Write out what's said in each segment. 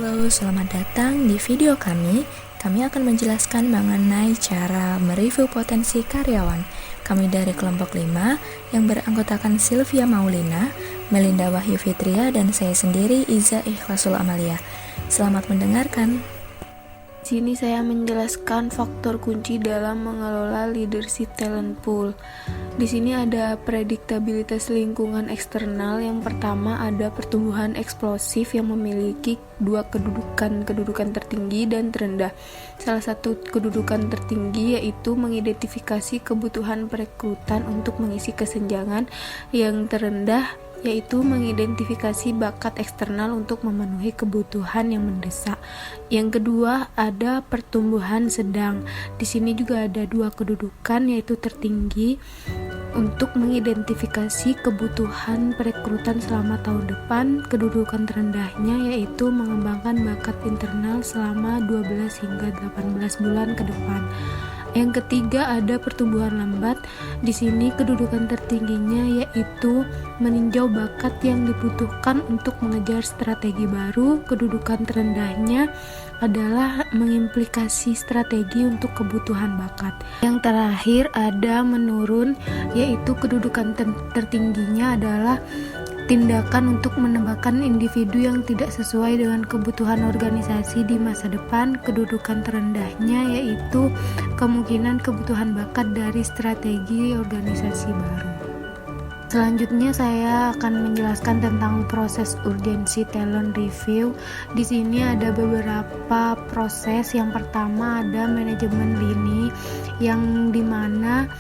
Halo, selamat datang di video kami. Kami akan menjelaskan mengenai cara mereview potensi karyawan. Kami dari kelompok 5 yang beranggotakan Sylvia Maulina, Melinda Wahyu Fitria, dan saya sendiri Iza Ikhlasul Amalia. Selamat mendengarkan. Di sini saya menjelaskan faktor kunci dalam mengelola leadership talent pool. Di sini ada prediktabilitas lingkungan eksternal. Yang pertama ada pertumbuhan eksplosif yang memiliki dua kedudukan tertinggi dan terendah. Salah satu kedudukan tertinggi yaitu mengidentifikasi kebutuhan perekrutan untuk mengisi kesenjangan. Yang terendah yaitu mengidentifikasi bakat eksternal untuk memenuhi kebutuhan yang mendesak. Yang kedua, ada pertumbuhan sedang. Di sini juga ada dua kedudukan, yaitu tertinggi untuk mengidentifikasi kebutuhan perekrutan selama tahun depan. Kedudukan terendahnya yaitu mengembangkan bakat internal selama 12 hingga 18 bulan ke depan. Yang ketiga ada pertumbuhan lambat. Di sini kedudukan tertingginya yaitu meninjau bakat yang dibutuhkan untuk mengejar strategi baru. Kedudukan terendahnya adalah mengimplikasi strategi untuk kebutuhan bakat. Yang terakhir ada menurun, yaitu kedudukan tertingginya adalah tindakan untuk menambahkan individu yang tidak sesuai dengan kebutuhan organisasi di masa depan. Kedudukan terendahnya yaitu kemungkinan kebutuhan bakat dari strategi organisasi baru. Selanjutnya saya akan menjelaskan tentang proses urgensi talent review. Di sini ada beberapa proses. Yang pertama ada manajemen lini, yang dimana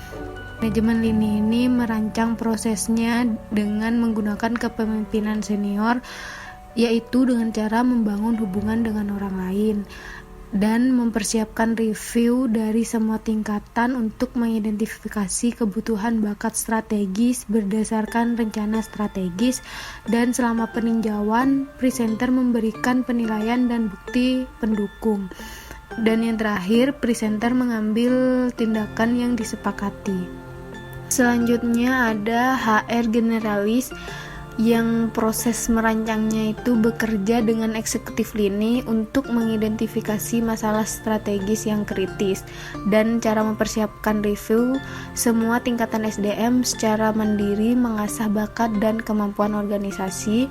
manajemen lini ini merancang prosesnya dengan menggunakan kepemimpinan senior, yaitu dengan cara membangun hubungan dengan orang lain dan mempersiapkan review dari semua tingkatan untuk mengidentifikasi kebutuhan bakat strategis berdasarkan rencana strategis. Dan selama peninjauan, presenter memberikan penilaian dan bukti pendukung. Dan yang terakhir, presenter mengambil tindakan yang disepakati. Selanjutnya ada HR generalis, yang proses merancangnya itu bekerja dengan eksekutif lini untuk mengidentifikasi masalah strategis yang kritis. Dan cara mempersiapkan review, semua tingkatan SDM secara mandiri mengasah bakat dan kemampuan organisasi.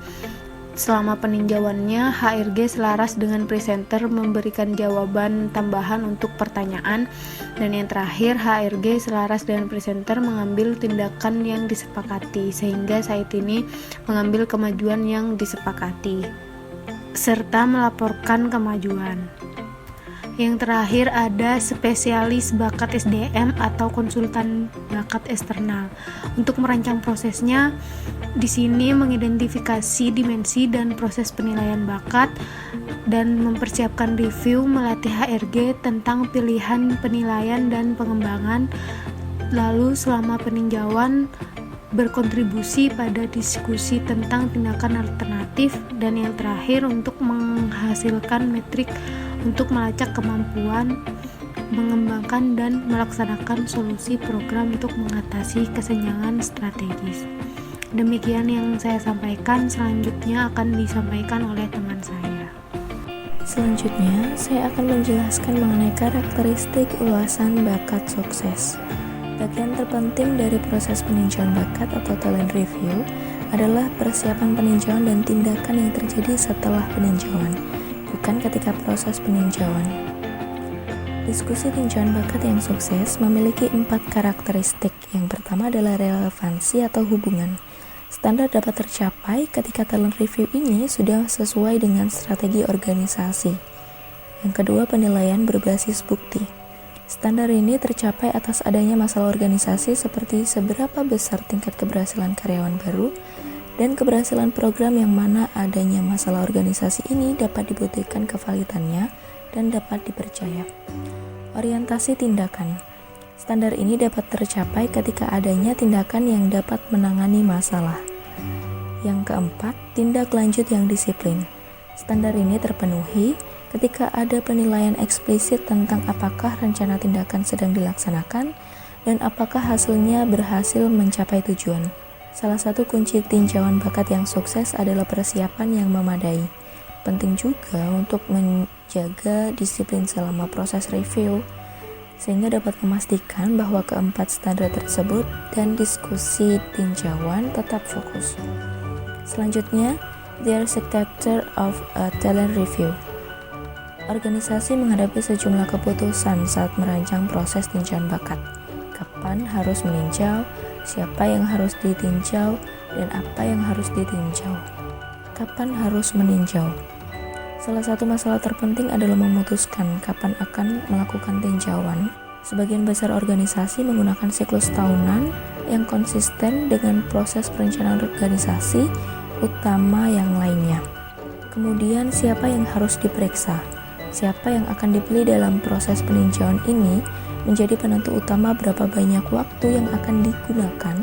Selama peninjauannya, HRG selaras dengan presenter memberikan jawaban tambahan untuk pertanyaan. Dan yang terakhir, HRG selaras dengan presenter mengambil tindakan yang disepakati, sehingga site ini mengambil kemajuan yang disepakati, serta melaporkan kemajuan. Yang terakhir ada spesialis bakat SDM atau konsultan bakat eksternal. Untuk merancang prosesnya, di sini mengidentifikasi dimensi dan proses penilaian bakat dan mempersiapkan review, melatih HRG tentang pilihan penilaian dan pengembangan. Lalu selama peninjauan berkontribusi pada diskusi tentang tindakan alternatif. Dan yang terakhir untuk menghasilkan metrik untuk melacak kemampuan mengembangkan dan melaksanakan solusi program untuk mengatasi kesenjangan strategis. Demikian yang saya sampaikan. Selanjutnya akan disampaikan oleh teman saya. Selanjutnya, saya akan menjelaskan mengenai karakteristik ulasan bakat sukses. Bagian terpenting dari proses peninjauan bakat atau talent review adalah persiapan peninjauan dan tindakan yang terjadi setelah peninjauan, bukan ketika proses peninjauan. Diskusi tinjauan bakat yang sukses memiliki 4 karakteristik. Yang pertama adalah relevansi atau hubungan. Standar dapat tercapai ketika talent review ini sudah sesuai dengan strategi organisasi. Yang kedua, penilaian berbasis bukti. Standar ini tercapai atas adanya masalah organisasi seperti seberapa besar tingkat keberhasilan karyawan baru dan keberhasilan program, yang mana adanya masalah organisasi ini dapat dibuktikan kevalidannya dan dapat dipercaya. Orientasi tindakan. Standar ini dapat tercapai ketika adanya tindakan yang dapat menangani masalah. Yang keempat, tindak lanjut yang disiplin. Standar ini terpenuhi ketika ada penilaian eksplisit tentang apakah rencana tindakan sedang dilaksanakan dan apakah hasilnya berhasil mencapai tujuan. Salah satu kunci tinjauan bakat yang sukses adalah persiapan yang memadai. penting juga untuk menjaga disiplin selama proses review, sehingga dapat memastikan bahwa keempat standar tersebut dan diskusi tinjauan tetap fokus. Selanjutnya, the architecture of a talent review. Organisasi menghadapi sejumlah keputusan saat merancang proses tinjauan bakat. Kapan harus meninjau, siapa yang harus ditinjau, dan apa yang harus ditinjau. Kapan harus meninjau? Salah satu masalah terpenting adalah memutuskan kapan akan melakukan tinjauan. Sebagian besar organisasi menggunakan siklus tahunan yang konsisten dengan proses perencanaan organisasi utama yang lainnya. Kemudian siapa yang harus diperiksa? Siapa yang akan dipilih dalam proses peninjauan ini menjadi penentu utama berapa banyak waktu yang akan digunakan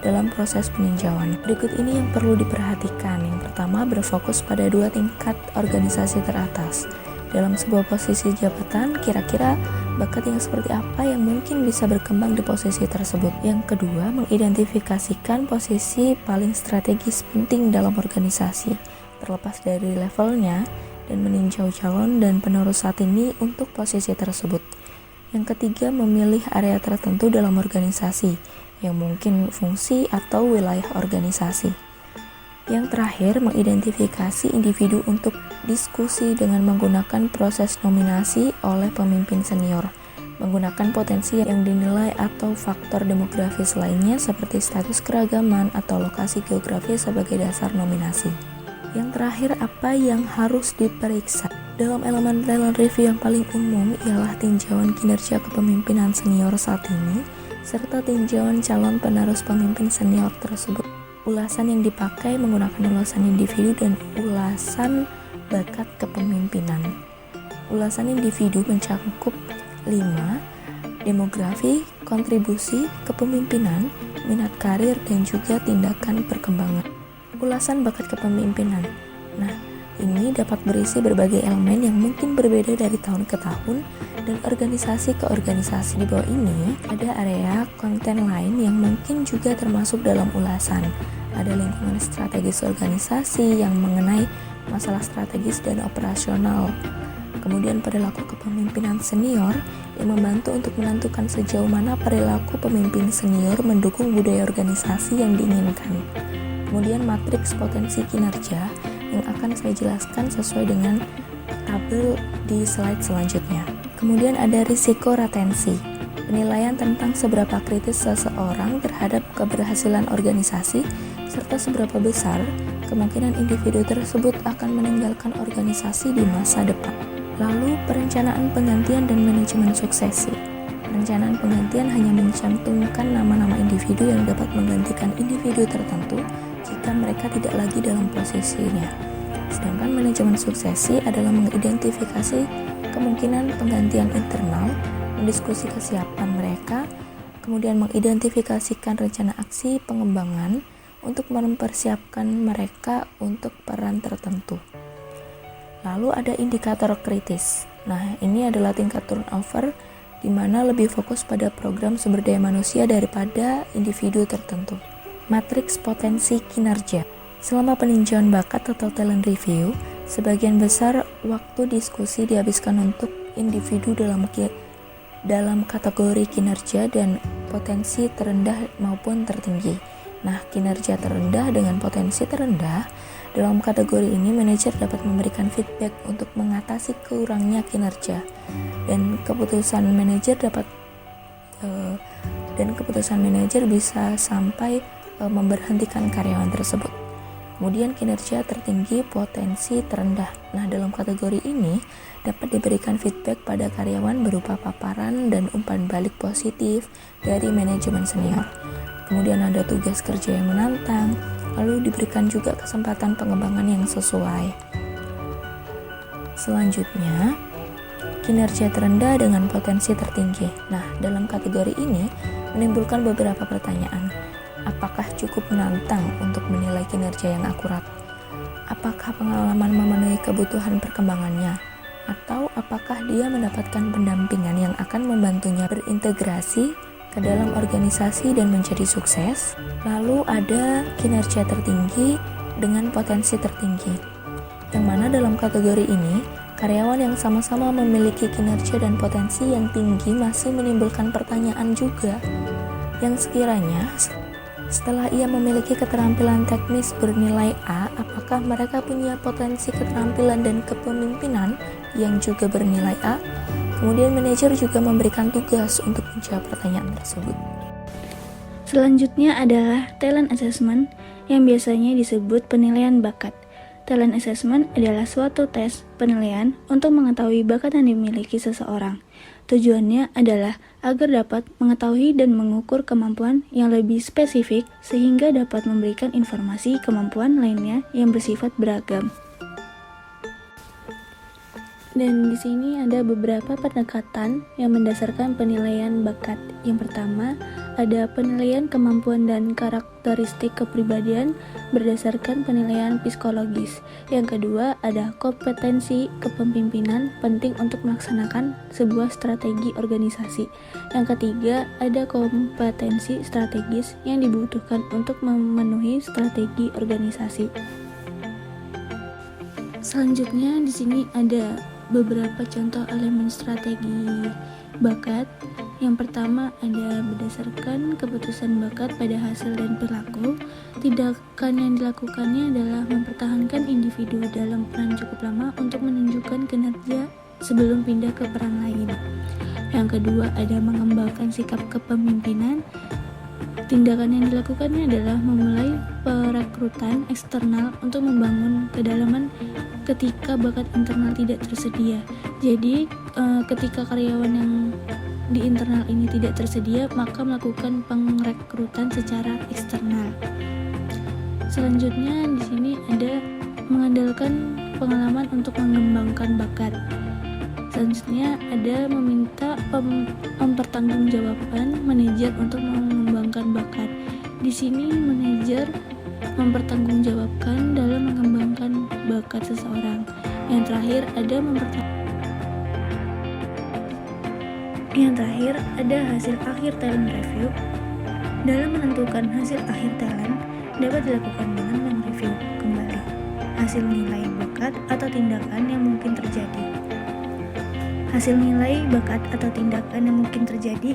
dalam proses peninjauan. Berikut ini yang perlu diperhatikan. Yang pertama, berfokus pada 2 tingkat organisasi teratas. Dalam sebuah posisi jabatan, kira-kira bakat yang seperti apa yang mungkin bisa berkembang di posisi tersebut. Yang kedua, mengidentifikasikan posisi paling strategis penting dalam organisasi, terlepas dari levelnya, dan meninjau calon dan penerus saat ini untuk posisi tersebut. Yang ketiga, memilih area tertentu dalam organisasi, yang mungkin fungsi atau wilayah organisasi. Yang terakhir, mengidentifikasi individu untuk diskusi dengan menggunakan proses nominasi oleh pemimpin senior, menggunakan potensi yang dinilai atau faktor demografis lainnya seperti status keragaman atau lokasi geografis sebagai dasar nominasi. Yang terakhir, apa yang harus diperiksa? Dalam elemen talent review yang paling umum ialah tinjauan kinerja kepemimpinan senior saat ini, serta tinjauan calon penerus pemimpin senior tersebut. Ulasan yang dipakai menggunakan ulasan individu dan ulasan bakat kepemimpinan. Ulasan individu mencakup 5, demografi, kontribusi, kepemimpinan, minat karir, dan juga tindakan perkembangan. Ulasan bakat kepemimpinan. Nah, ini dapat berisi berbagai elemen yang mungkin berbeda dari tahun ke tahun dan organisasi ke organisasi. Di bawah ini ada area konten lain yang mungkin juga termasuk dalam ulasan. Ada lingkungan strategis organisasi yang mengenai masalah strategis dan operasional. Kemudian perilaku kepemimpinan senior yang membantu untuk menentukan sejauh mana perilaku pemimpin senior mendukung budaya organisasi yang diinginkan. Kemudian matriks potensi kinerja yang akan saya jelaskan sesuai dengan tabel di slide selanjutnya. Kemudian ada risiko retensi, penilaian tentang seberapa kritis seseorang terhadap keberhasilan organisasi, serta seberapa besar kemungkinan individu tersebut akan meninggalkan organisasi di masa depan. Lalu perencanaan penggantian dan manajemen suksesi. Perencanaan penggantian hanya mencantumkan nama-nama individu yang dapat menggantikan individu tertentu jika mereka tidak lagi dalam posisinya. Sedangkan manajemen suksesi adalah mengidentifikasi kemungkinan penggantian internal, mendiskusi kesiapan mereka, kemudian mengidentifikasikan rencana aksi pengembangan untuk mempersiapkan mereka untuk peran tertentu. Lalu ada indikator kritis. Nah, ini adalah tingkat turnover di mana lebih fokus pada program sumber daya manusia daripada individu tertentu. Matriks potensi kinerja. Selama peninjauan bakat atau talent review, sebagian besar waktu diskusi dihabiskan untuk individu dalam kategori kinerja dan potensi terendah maupun tertinggi. Nah, kinerja terendah dengan potensi terendah, dalam kategori ini manajer dapat memberikan feedback untuk mengatasi kurangnya kinerja, dan keputusan manajer bisa sampai memberhentikan karyawan tersebut. Kemudian kinerja tertinggi, potensi terendah. Nah, dalam kategori ini dapat diberikan feedback pada karyawan berupa paparan dan umpan balik positif dari manajemen senior. Kemudian ada tugas kerja yang menantang, lalu diberikan juga kesempatan pengembangan yang sesuai. Selanjutnya, kinerja terendah dengan potensi tertinggi. Nah, dalam kategori ini menimbulkan beberapa pertanyaan. Apakah cukup menantang untuk menilai kinerja yang akurat? Apakah pengalaman memenuhi kebutuhan perkembangannya? Atau apakah dia mendapatkan pendampingan yang akan membantunya berintegrasi ke dalam organisasi dan menjadi sukses? Lalu ada kinerja tertinggi dengan potensi tertinggi. yang mana dalam kategori ini, karyawan yang sama-sama memiliki kinerja dan potensi yang tinggi masih menimbulkan pertanyaan juga, yang sekiranya setelah ia memiliki keterampilan teknis bernilai A, apakah mereka punya potensi keterampilan dan kepemimpinan yang juga bernilai A? Kemudian manajer juga memberikan tugas untuk menjawab pertanyaan tersebut. Selanjutnya adalah talent assessment yang biasanya disebut penilaian bakat. Talent assessment adalah suatu tes penilaian untuk mengetahui bakat yang dimiliki seseorang. Tujuannya adalah agar dapat mengetahui dan mengukur kemampuan yang lebih spesifik sehingga dapat memberikan informasi kemampuan lainnya yang bersifat beragam. Dan di sini ada beberapa pendekatan yang mendasarkan penilaian bakat. Yang pertama, ada penilaian kemampuan dan karakteristik kepribadian berdasarkan penilaian psikologis. Yang kedua, ada kompetensi kepemimpinan penting untuk melaksanakan sebuah strategi organisasi. Yang ketiga, ada kompetensi strategis yang dibutuhkan untuk memenuhi strategi organisasi. Selanjutnya di sini ada beberapa contoh elemen strategi bakat. Yang pertama ada berdasarkan keputusan bakat pada hasil dan perilaku. Tindakan yang dilakukannya adalah mempertahankan individu dalam peran cukup lama untuk menunjukkan kinerja sebelum pindah ke peran lain. Yang kedua ada mengembangkan sikap kepemimpinan. Tindakan yang dilakukannya adalah memulai perekrutan eksternal untuk membangun kedalaman ketika bakat internal tidak tersedia. Jadi, ketika karyawan yang di internal ini tidak tersedia, maka melakukan pengrekrutan secara eksternal. Selanjutnya di sini ada mengandalkan pengalaman untuk mengembangkan bakat. Selanjutnya ada meminta mempertanggungjawabkan manajer untuk mengembangkan bakat. Di sini manajer mempertanggungjawabkan dalam mengembangkan bakat seseorang. Yang terakhir ada hasil akhir talent review. Dalam menentukan hasil akhir talent dapat dilakukan dengan mereview kembali hasil nilai bakat atau tindakan yang mungkin terjadi. Hasil nilai bakat atau tindakan yang mungkin terjadi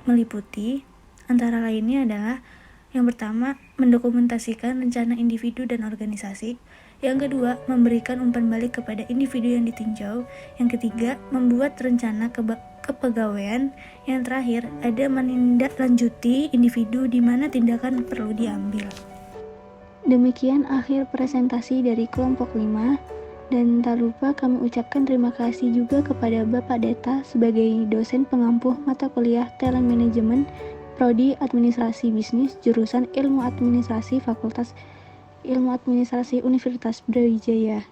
meliputi antara lainnya adalah yang pertama, mendokumentasikan rencana individu dan organisasi. Yang kedua, memberikan umpan balik kepada individu yang ditinjau. Yang ketiga, membuat rencana kepegawaian. Yang terakhir, ada menindaklanjuti individu di mana tindakan perlu diambil. Demikian akhir presentasi dari kelompok 5. Dan tak lupa kami ucapkan terima kasih juga kepada Bapak Deta sebagai dosen pengampuh mata kuliah Talent Management Prodi Administrasi Bisnis jurusan Ilmu Administrasi Fakultas Ilmu Administrasi Universitas Brawijaya.